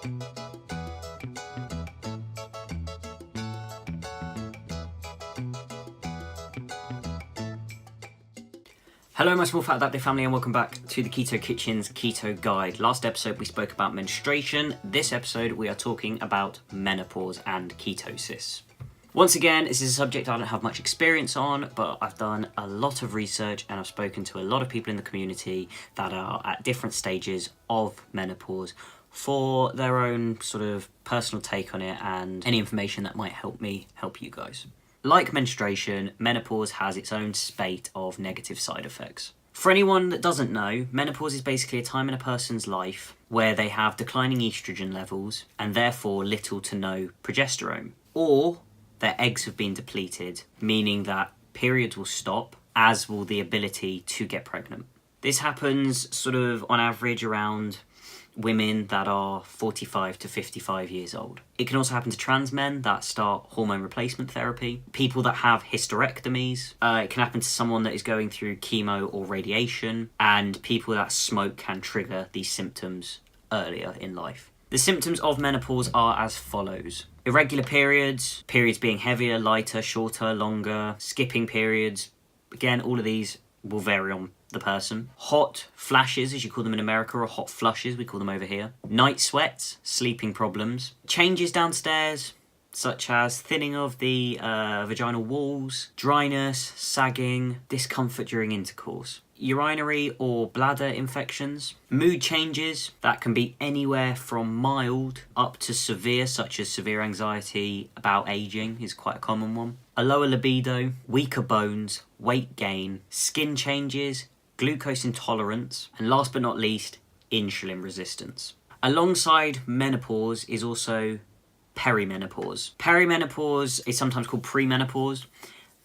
Hello my small fat adaptive family and welcome back to the Keto Kitchen's Keto Guide. Last episode we spoke about menstruation. This episode we are talking about menopause and ketosis. Once again, this is a subject I don't have much experience on, but I've done a lot of research and I've spoken to a lot of people in the community that are at different stages of menopause for their own sort of personal take on it and any information that might help me help you guys. Like menstruation, menopause has its own spate of negative side effects. For anyone that doesn't know, menopause is basically a time in a person's life where they have declining estrogen levels and therefore little to no progesterone. Or their eggs have been depleted, meaning that periods will stop, as will the ability to get pregnant. This happens sort of on average around women that are 45 to 55 years old. It can also happen to trans men that start hormone replacement therapy, people that have hysterectomies, it can happen to someone that is going through chemo or radiation, and people that smoke can trigger these symptoms earlier in life. The symptoms of menopause are as follows. Irregular periods, periods being heavier, lighter, shorter, longer, skipping periods. Again, all of these will vary on the person. Hot flashes, as you call them in America, or hot flushes, we call them over here. Night sweats, sleeping problems. Changes downstairs, such as thinning of the vaginal walls, dryness, sagging, discomfort during intercourse. Urinary or bladder infections. Mood changes, that can be anywhere from mild up to severe, such as severe anxiety about aging is quite a common one. A lower libido, weaker bones, weight gain, skin changes, glucose intolerance, and last but not least, insulin resistance. Alongside menopause is also perimenopause. Perimenopause is sometimes called premenopause,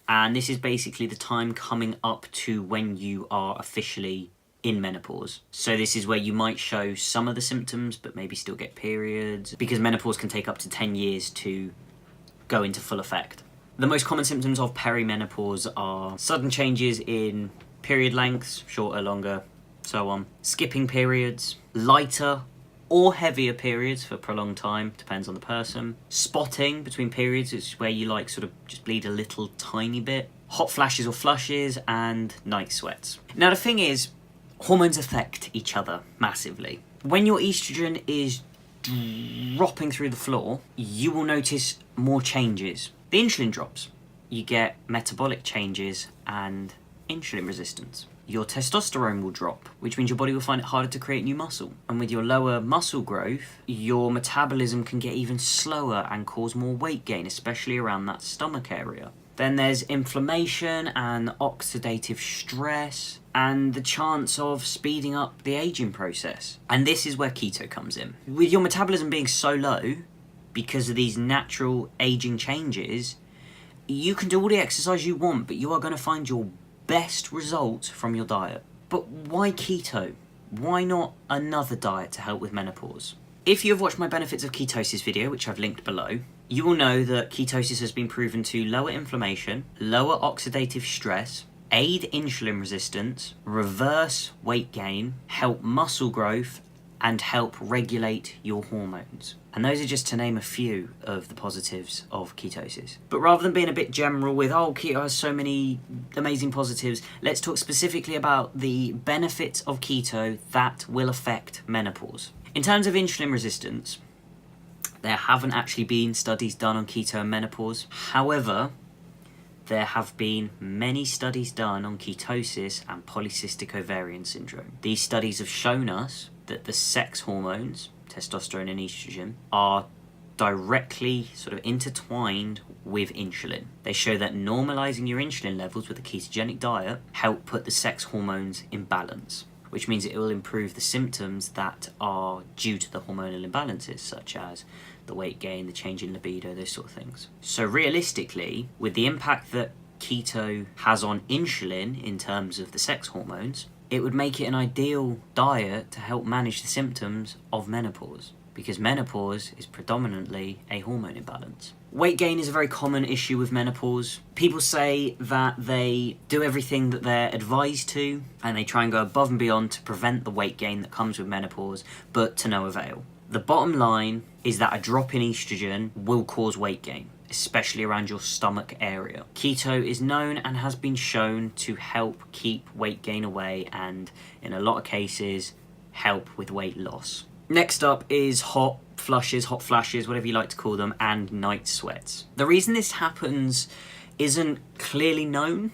and this is basically the time coming up to when you are officially in menopause. So this is where you might show some of the symptoms, but maybe still get periods, because menopause can take up to 10 years to go into full effect. The most common symptoms of perimenopause are sudden changes in period lengths, shorter, longer, so on. Skipping periods, lighter or heavier periods for a prolonged time, depends on the person. Spotting between periods is where you like sort of just bleed a little tiny bit. Hot flashes or flushes, and night sweats. Now the thing is, hormones affect each other massively. When your estrogen is dropping through the floor, you will notice more changes. The insulin drops. You get metabolic changes and insulin resistance. Your testosterone will drop, which means your body will find it harder to create new muscle. And with your lower muscle growth, your metabolism can get even slower and cause more weight gain, especially around that stomach area. Then there's inflammation and oxidative stress and the chance of speeding up the aging process. And this is where keto comes in. With your metabolism being so low, because of these natural aging changes, you can do all the exercise you want, but you are going to find your best results from your diet. But why keto? Why not another diet to help with menopause? If you have watched my benefits of ketosis video, which I've linked below, you will know that ketosis has been proven to lower inflammation, lower oxidative stress, aid insulin resistance, reverse weight gain, help muscle growth, and help regulate your hormones. And those are just to name a few of the positives of ketosis. But rather than being a bit general with, oh, keto has so many amazing positives, let's talk specifically about the benefits of keto that will affect menopause. In terms of insulin resistance, there haven't actually been studies done on keto and menopause. However, there have been many studies done on ketosis and polycystic ovarian syndrome. These studies have shown us that the sex hormones, testosterone and estrogen, are directly sort of intertwined with insulin. They show that normalizing your insulin levels with a ketogenic diet help put the sex hormones in balance, which means it will improve the symptoms that are due to the hormonal imbalances, such as the weight gain, the change in libido, those sort of things. So realistically, with the impact that keto has on insulin in terms of the sex hormones, it would make it an ideal diet to help manage the symptoms of menopause, because menopause is predominantly a hormone imbalance. Weight gain is a very common issue with menopause. People say that they do everything that they're advised to, and they try and go above and beyond to prevent the weight gain that comes with menopause, but to no avail. The bottom line is that a drop in estrogen will cause weight gain, especially around your stomach area. Keto is known and has been shown to help keep weight gain away and, in a lot of cases, help with weight loss. Next up is hot flushes, hot flashes, whatever you like to call them, and night sweats. The reason this happens isn't clearly known,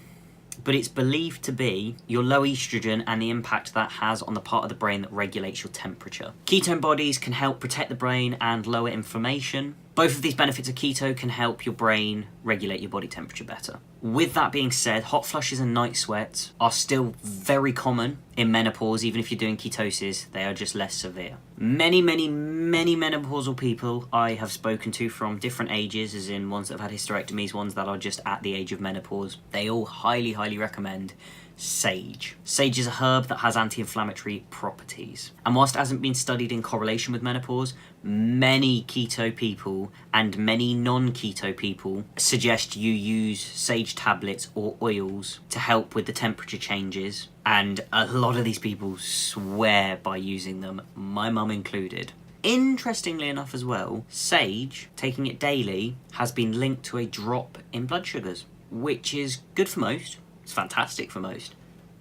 but it's believed to be your low estrogen and the impact that has on the part of the brain that regulates your temperature. Ketone bodies can help protect the brain and lower inflammation. Both of these benefits of keto can help your brain regulate your body temperature better. With that being said, hot flushes and night sweats are still very common in menopause. Even if you're doing ketosis, they are just less severe. Many menopausal people I have spoken to from different ages, as in ones that have had hysterectomies, ones that are just at the age of menopause, they all highly recommend sage. Sage is a herb that has anti-inflammatory properties. And whilst it hasn't been studied in correlation with menopause, many keto people and many non-keto people suggest you use sage tablets or oils to help with the temperature changes. And a lot of these people swear by using them, my mum included. Interestingly enough as well, sage, taking it daily, has been linked to a drop in blood sugars, which is good for most. It's fantastic for most.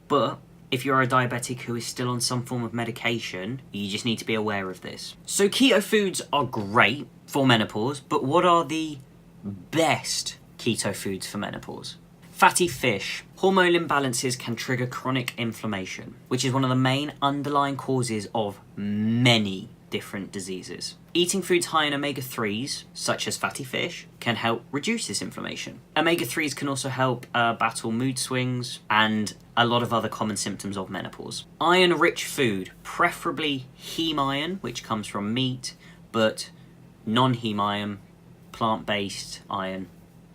But if you're a diabetic who is still on some form of medication, you just need to be aware of this. So keto foods are great for menopause, but what are the best keto foods for menopause? Fatty fish. Hormone imbalances can trigger chronic inflammation, which is one of the main underlying causes of many different diseases. Eating foods high in omega-3s, such as fatty fish, can help reduce this inflammation. Omega-3s can also help battle mood swings and a lot of other common symptoms of menopause. Iron-rich food, preferably heme iron, which comes from meat, but non-heme iron, plant-based iron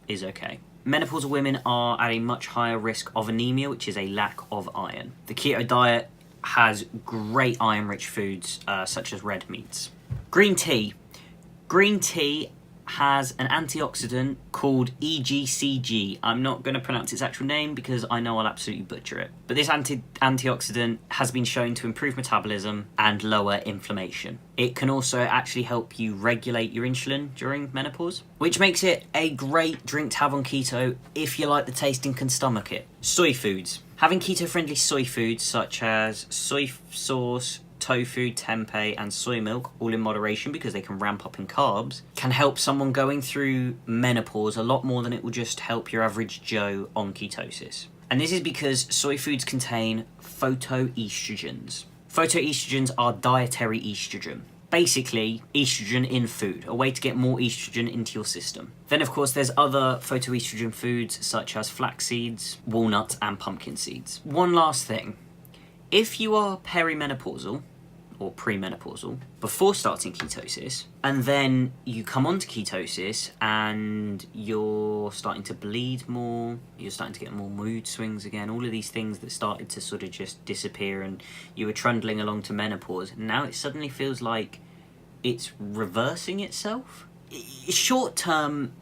is okay. Menopausal women are at a much higher risk of anemia, which is a lack of iron. The keto diet has great iron-rich foods such as red meats. Green tea. Green tea has an antioxidant called EGCG. I'm not going to pronounce its actual name because I know I'll absolutely butcher it. But this antioxidant has been shown to improve metabolism and lower inflammation. It can also actually help you regulate your insulin during menopause, which makes it a great drink to have on keto if you like the taste and can stomach it. Soy foods. Having keto-friendly soy foods such as soy sauce, tofu, tempeh, and soy milk, all in moderation because they can ramp up in carbs, can help someone going through menopause a lot more than it will just help your average Joe on ketosis. And this is because soy foods contain phytoestrogens. Phytoestrogens are dietary estrogen. Basically, estrogen in food, a way to get more estrogen into your system. Then, of course, there's other phytoestrogen foods such as flax seeds, walnuts, and pumpkin seeds. One last thing. If you are perimenopausal, or premenopausal, before starting ketosis, and then you come onto ketosis and you're starting to bleed more, you're starting to get more mood swings again, all of these things that started to sort of just disappear and you were trundling along to menopause, now it suddenly feels like it's reversing itself. Short term,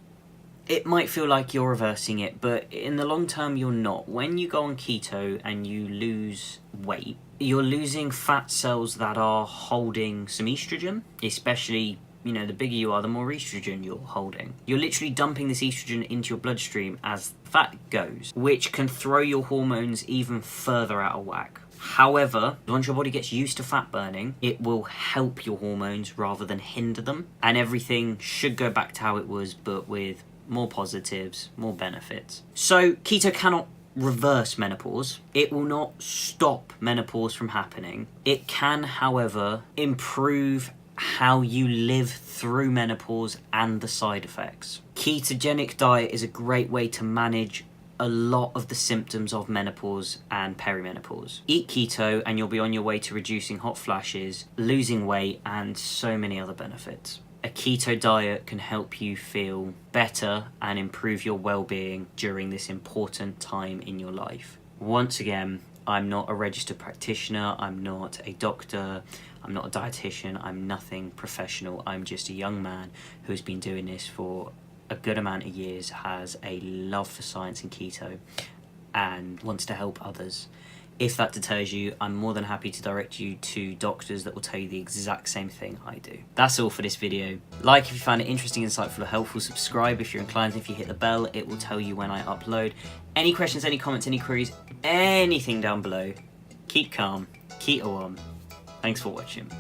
it might feel like you're reversing it, but in the long term, you're not. When you go on keto and you lose weight, you're losing fat cells that are holding some estrogen, especially, the bigger you are, the more estrogen you're holding. You're literally dumping this estrogen into your bloodstream as fat goes, which can throw your hormones even further out of whack. However, once your body gets used to fat burning, it will help your hormones rather than hinder them, and everything should go back to how it was, but with more positives, more benefits. So keto cannot reverse menopause. It will not stop menopause from happening. It can, however, improve how you live through menopause and the side effects. Ketogenic diet is a great way to manage a lot of the symptoms of menopause and perimenopause. Eat keto and you'll be on your way to reducing hot flashes, losing weight, and so many other benefits. A keto diet can help you feel better and improve your well-being during this important time in your life. Once again, I'm not a registered practitioner, I'm not a doctor, I'm not a dietitian, I'm nothing professional. I'm just a young man who's been doing this for a good amount of years, has a love for science and keto, and wants to help others. If that deters you, I'm more than happy to direct you to doctors that will tell you the exact same thing I do. That's all for this video. Like if you found it interesting, insightful, or helpful. Subscribe if you're inclined. If you hit the bell, it will tell you when I upload. Any questions, any comments, any queries, anything down below. Keep calm, keto on. Thanks for watching.